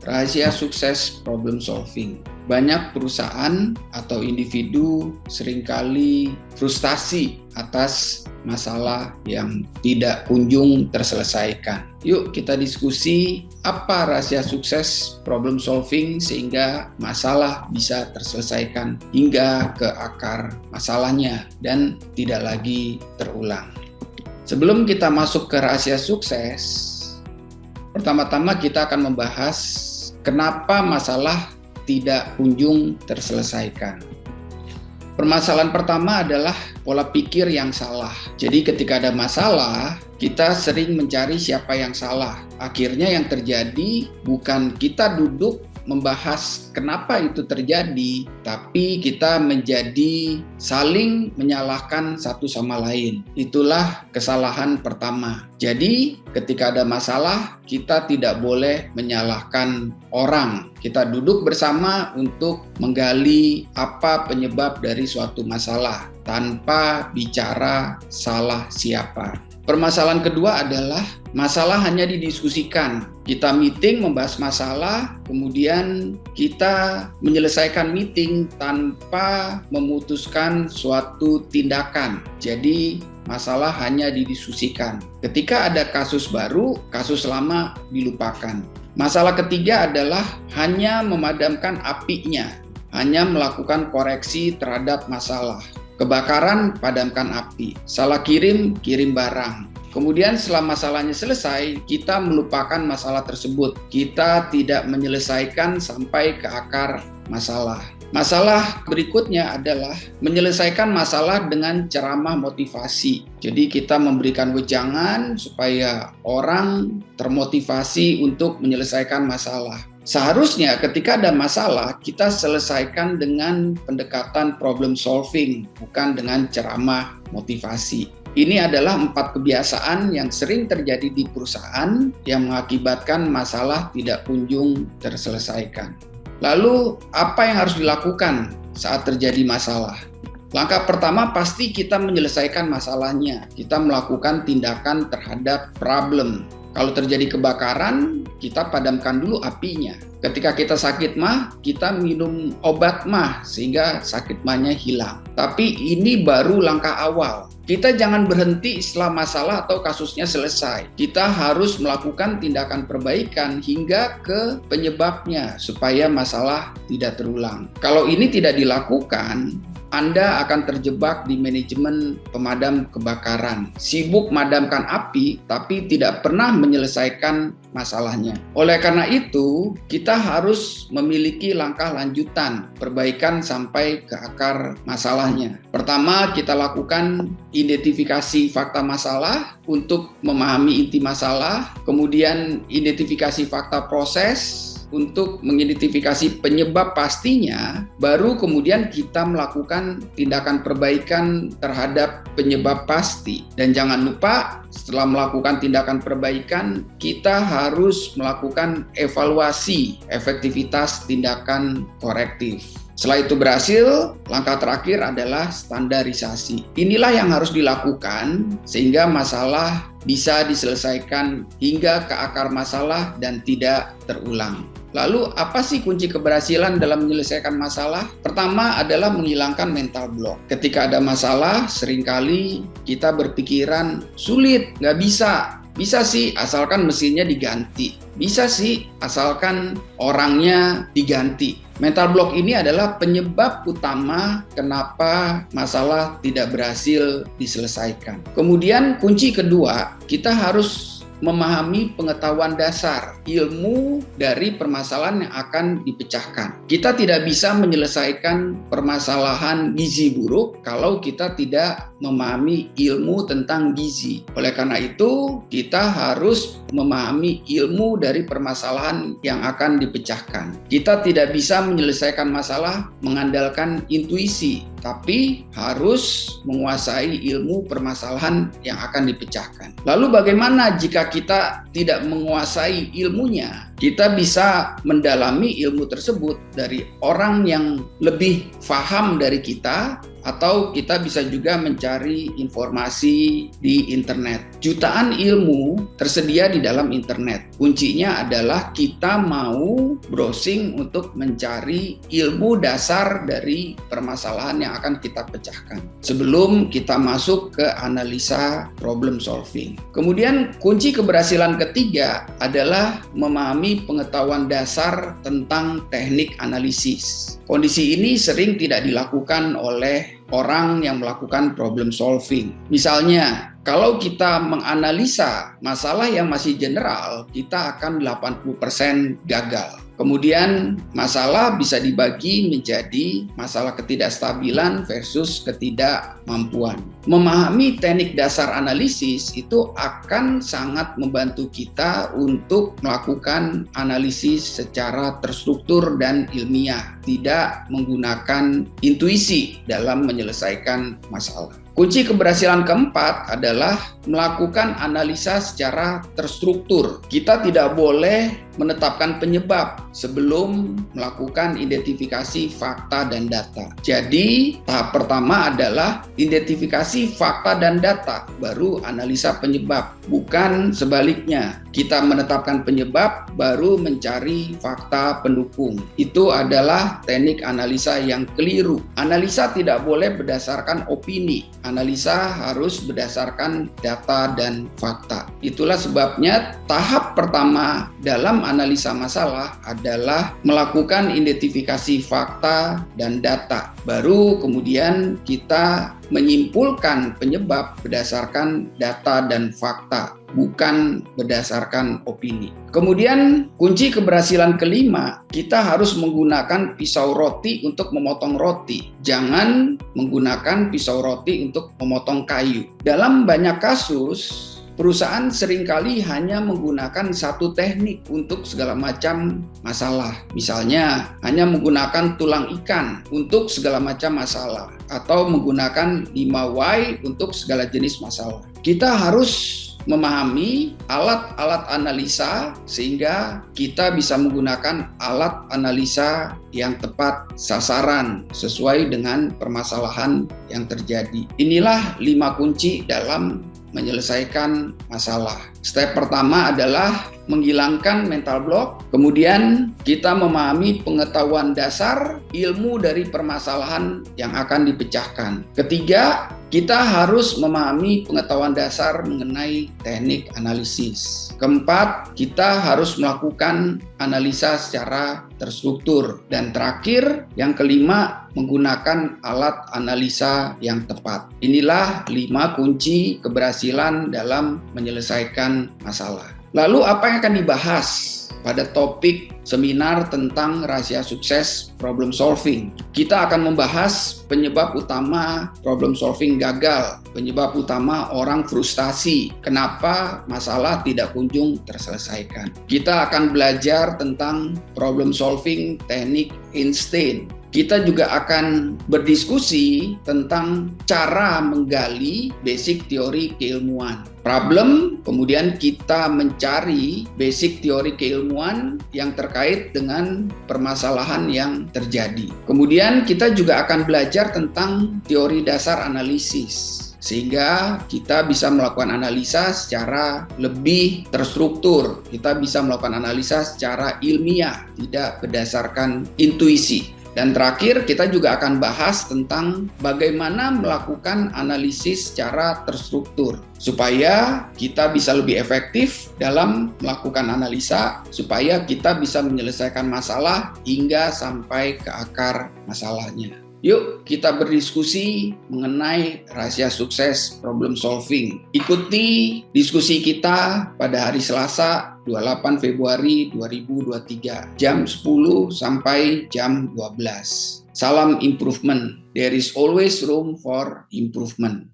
Rahasia sukses problem solving. Banyak perusahaan atau individu seringkali frustasi atas masalah yang tidak kunjung terselesaikan. Yuk kita diskusi apa rahasia sukses problem solving sehingga masalah bisa terselesaikan hingga ke akar masalahnya dan tidak lagi terulang. Sebelum kita masuk ke rahasia sukses, pertama-tama kita akan membahas kenapa masalah tidak kunjung terselesaikan. Permasalahan pertama adalah pola pikir yang salah. Jadi ketika ada masalah, kita sering mencari siapa yang salah. Akhirnya yang terjadi bukan kita duduk membahas kenapa itu terjadi, tapi kita menjadi saling menyalahkan satu sama lain. Itulah kesalahan pertama. Jadi, ketika ada masalah, kita tidak boleh menyalahkan orang. Kita duduk bersama untuk menggali apa penyebab dari suatu masalah tanpa bicara salah siapa. Permasalahan kedua adalah masalah hanya didiskusikan. Kita meeting membahas masalah, kemudian kita menyelesaikan meeting tanpa memutuskan suatu tindakan. Jadi masalah hanya didiskusikan. Ketika ada kasus baru, kasus lama dilupakan. Masalah ketiga adalah hanya memadamkan apinya, hanya melakukan koreksi terhadap masalah. Kebakaran, padamkan api. Salah kirim, kirim barang. Kemudian setelah masalahnya selesai, kita melupakan masalah tersebut. Kita tidak menyelesaikan sampai ke akar masalah. Masalah berikutnya adalah menyelesaikan masalah dengan ceramah motivasi. Jadi kita memberikan wejangan supaya orang termotivasi untuk menyelesaikan masalah. Seharusnya ketika ada masalah, kita selesaikan dengan pendekatan problem solving, bukan dengan ceramah motivasi. Ini adalah 4 kebiasaan yang sering terjadi di perusahaan yang mengakibatkan masalah tidak kunjung terselesaikan. Lalu, apa yang harus dilakukan saat terjadi masalah? Langkah pertama pasti kita menyelesaikan masalahnya. Kita melakukan tindakan terhadap problem. Kalau terjadi kebakaran, kita padamkan dulu apinya. Ketika kita sakit mah, kita minum obat mah sehingga sakit mahnya hilang. Tapi ini baru langkah awal. Kita jangan berhenti setelah masalah atau kasusnya selesai. Kita harus melakukan tindakan perbaikan hingga ke penyebabnya supaya masalah tidak terulang. Kalau ini tidak dilakukan, Anda akan terjebak di manajemen pemadam kebakaran. Sibuk memadamkan api, tapi tidak pernah menyelesaikan masalahnya. Oleh karena itu, kita harus memiliki langkah lanjutan, perbaikan sampai ke akar masalahnya. Pertama, kita lakukan identifikasi fakta masalah untuk memahami inti masalah, kemudian identifikasi fakta proses, untuk mengidentifikasi penyebab pastinya, baru kemudian kita melakukan tindakan perbaikan terhadap penyebab pasti. Dan jangan lupa, setelah melakukan tindakan perbaikan, kita harus melakukan evaluasi efektivitas tindakan korektif. Setelah itu berhasil, langkah terakhir adalah standarisasi. Inilah yang harus dilakukan sehingga masalah bisa diselesaikan hingga ke akar masalah dan tidak terulang. Lalu apa sih kunci keberhasilan dalam menyelesaikan masalah? Pertama adalah menghilangkan mental block. Ketika ada masalah, seringkali kita berpikiran sulit, nggak bisa. Bisa sih asalkan mesinnya diganti. Bisa sih asalkan orangnya diganti. Mental block ini adalah penyebab utama kenapa masalah tidak berhasil diselesaikan. Kemudian kunci kedua, kita harus memahami pengetahuan dasar, ilmu dari permasalahan yang akan dipecahkan. Kita tidak bisa menyelesaikan permasalahan gizi buruk kalau kita tidak memahami ilmu tentang gizi. Oleh karena itu, kita harus memahami ilmu dari permasalahan yang akan dipecahkan. Kita tidak bisa menyelesaikan masalah mengandalkan intuisi, tapi harus menguasai ilmu permasalahan yang akan dipecahkan. Lalu bagaimana jika kita tidak menguasai ilmunya? Kita bisa mendalami ilmu tersebut dari orang yang lebih paham dari kita, atau kita bisa juga mencari informasi di internet. Jutaan ilmu tersedia di dalam internet. Kuncinya adalah kita mau browsing untuk mencari ilmu dasar dari permasalahan yang akan kita pecahkan sebelum kita masuk ke analisa problem solving. Kemudian kunci keberhasilan ketiga adalah memahami pengetahuan dasar tentang teknik analisis. Kondisi ini sering tidak dilakukan oleh orang yang melakukan problem solving. Misalnya, kalau kita menganalisa masalah yang masih general, kita akan 80% gagal. Kemudian masalah bisa dibagi menjadi masalah ketidakstabilan versus ketidakmampuan. Memahami teknik dasar analisis itu akan sangat membantu kita untuk melakukan analisis secara terstruktur dan ilmiah, tidak menggunakan intuisi dalam menyelesaikan masalah. Kunci keberhasilan keempat adalah melakukan analisa secara terstruktur. Kita tidak boleh menetapkan penyebab sebelum melakukan identifikasi fakta dan data. Jadi, tahap pertama adalah identifikasi fakta dan data, baru analisa penyebab. Bukan sebaliknya, kita menetapkan penyebab, baru mencari fakta pendukung. Itu adalah teknik analisa yang keliru. Analisa tidak boleh berdasarkan opini. Analisa harus berdasarkan data dan fakta. Itulah sebabnya tahap pertama dalam analisa masalah adalah melakukan identifikasi fakta dan data. Baru kemudian kita menyimpulkan penyebab berdasarkan data dan fakta, bukan berdasarkan opini. Kemudian kunci keberhasilan kelima, kita harus menggunakan pisau roti untuk memotong roti. Jangan menggunakan pisau roti untuk memotong kayu. Dalam banyak kasus, perusahaan seringkali hanya menggunakan satu teknik untuk segala macam masalah. Misalnya, hanya menggunakan tulang ikan untuk segala macam masalah, atau menggunakan 5 why untuk segala jenis masalah. Kita harus memahami alat-alat analisa sehingga kita bisa menggunakan alat analisa yang tepat sasaran sesuai dengan permasalahan yang terjadi. Inilah 5 kunci dalam menyelesaikan masalah. Step pertama adalah menghilangkan mental block, kemudian kita memahami pengetahuan dasar ilmu dari permasalahan yang akan dipecahkan. Ketiga, kita harus memahami pengetahuan dasar mengenai teknik analisis. Keempat, kita harus melakukan analisa secara terstruktur. Dan terakhir, yang kelima, menggunakan alat analisa yang tepat. Inilah 5 kunci keberhasilan dalam menyelesaikan masalah. Lalu apa yang akan dibahas pada topik seminar tentang rahasia sukses problem solving? Kita akan membahas penyebab utama problem solving gagal, penyebab utama orang frustasi, kenapa masalah tidak kunjung terselesaikan. Kita akan belajar tentang problem solving teknik Einstein. Kita juga akan berdiskusi tentang cara menggali basic teori keilmuan. Problem, kemudian kita mencari basic teori keilmuan yang terkait dengan permasalahan yang terjadi. Kemudian kita juga akan belajar tentang teori dasar analisis, sehingga kita bisa melakukan analisa secara lebih terstruktur. Kita bisa melakukan analisa secara ilmiah, tidak berdasarkan intuisi. Dan terakhir, kita juga akan bahas tentang bagaimana melakukan analisis secara terstruktur supaya kita bisa lebih efektif dalam melakukan analisa, supaya kita bisa menyelesaikan masalah hingga sampai ke akar masalahnya. Yuk kita berdiskusi mengenai rahasia sukses problem solving. Ikuti diskusi kita pada hari Selasa 28 Februari 2023 jam 10 sampai jam 12. Salam improvement. There is always room for improvement.